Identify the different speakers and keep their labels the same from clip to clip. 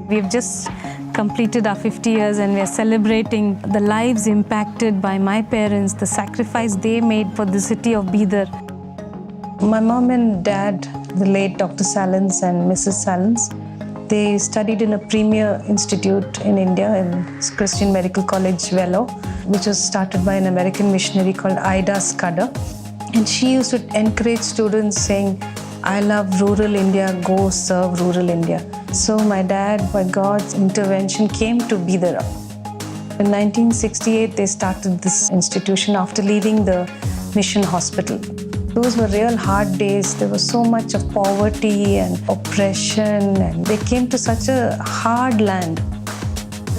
Speaker 1: We've just completed our 50 years and we're celebrating the lives impacted by my parents, the sacrifice they made for the city of Bidar. My mom and dad, the late Dr. Salins and Mrs. Salins, they studied in a premier institute in India, in Christian Medical College, Velo, which was started by an American missionary called Ida Scudder. And she used to encourage students saying, I love rural India, go serve rural India. So my dad, by God's intervention, came to Bidar. In 1968, they started this institution after leaving the mission hospital. Those were real hard days. There was so much of poverty and oppression, and they came to such a hard land.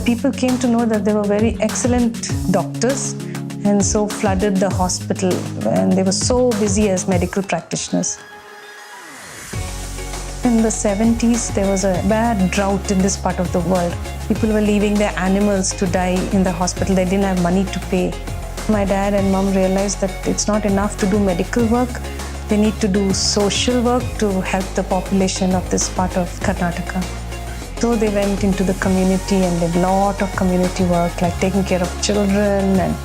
Speaker 1: People came to know that they were very excellent doctors, and so flooded the hospital, and they were so busy as medical practitioners. In the 70s, there was a bad drought in this part of the world. People were leaving their animals to die in the hospital. They didn't have money to pay. My dad and mom realized that it's not enough to do medical work. They need to do social work to help the population of this part of Karnataka. So they went into the community and did a lot of community work, like taking care of children and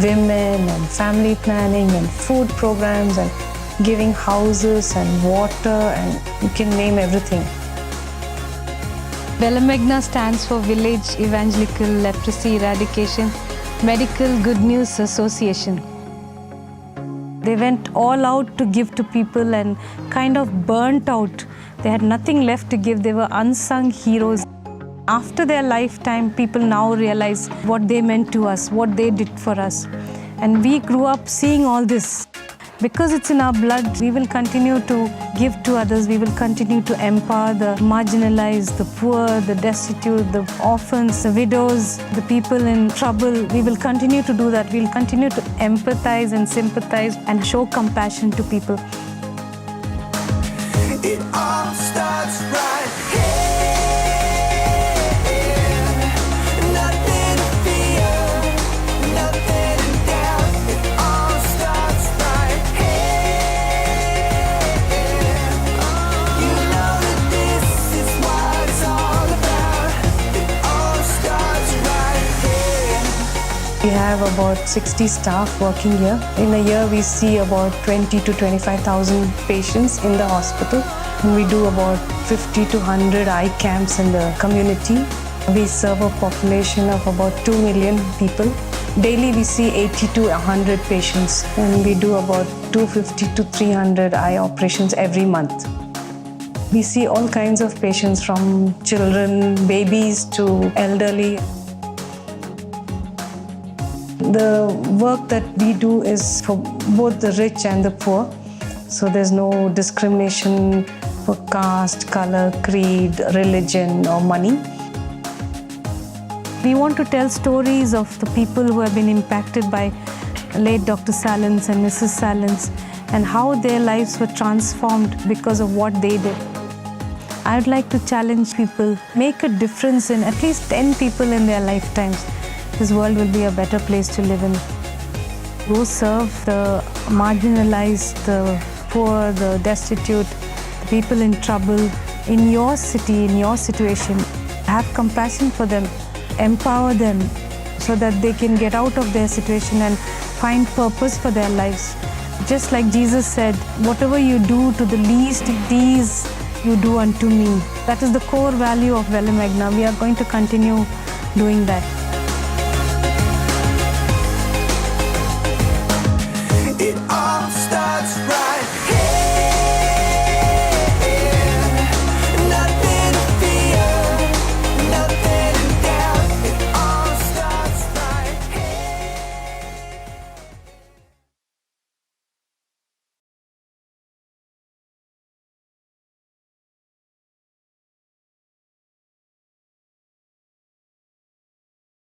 Speaker 1: women and family planning and food programs and giving houses and water, and you can name everything. Velemegna stands for Village Evangelical Leprosy Eradication Medical Good News Association. They went all out to give to people and kind of burnt out. They had nothing left to give. They were unsung heroes. After their lifetime, people now realize what they meant to us, what they did for us. And we grew up seeing all this. Because it's in our blood, we will continue to give to others. We will continue to empower the marginalized, the poor, the destitute, the orphans, the widows, the people in trouble. We will continue to do that. We'll continue to empathize and sympathize and show compassion to people.
Speaker 2: It all starts right here. Nothing to fear, nothing to doubt. It all starts right here. You know that this is what it's all about. It all starts right here.
Speaker 1: We have about 60 staff working here. In a year, we see about 20 to 25,000 patients in the hospital. And we do about 50 to 100 eye camps in the community. We serve a population of about 2 million people. Daily, we see 80 to 100 patients. And we do about 250 to 300 eye operations every month. We see all kinds of patients, from children, babies to elderly. The work that we do is for both the rich and the poor. So there's no discrimination for caste, color, creed, religion, or money. We want to tell stories of the people who have been impacted by late Dr. Salins and Mrs. Salins, and how their lives were transformed because of what they did. I would like to challenge people, make a difference in at least 10 people in their lifetimes. This world will be a better place to live in. Go serve the marginalized, the poor, the destitute, the people in trouble in your city, in your situation. Have compassion for them, empower them so that they can get out of their situation and find purpose for their lives. Just like Jesus said, whatever you do to the least of these, you do unto me. That is the core value of Velemegna. We are going to continue doing that.
Speaker 2: It all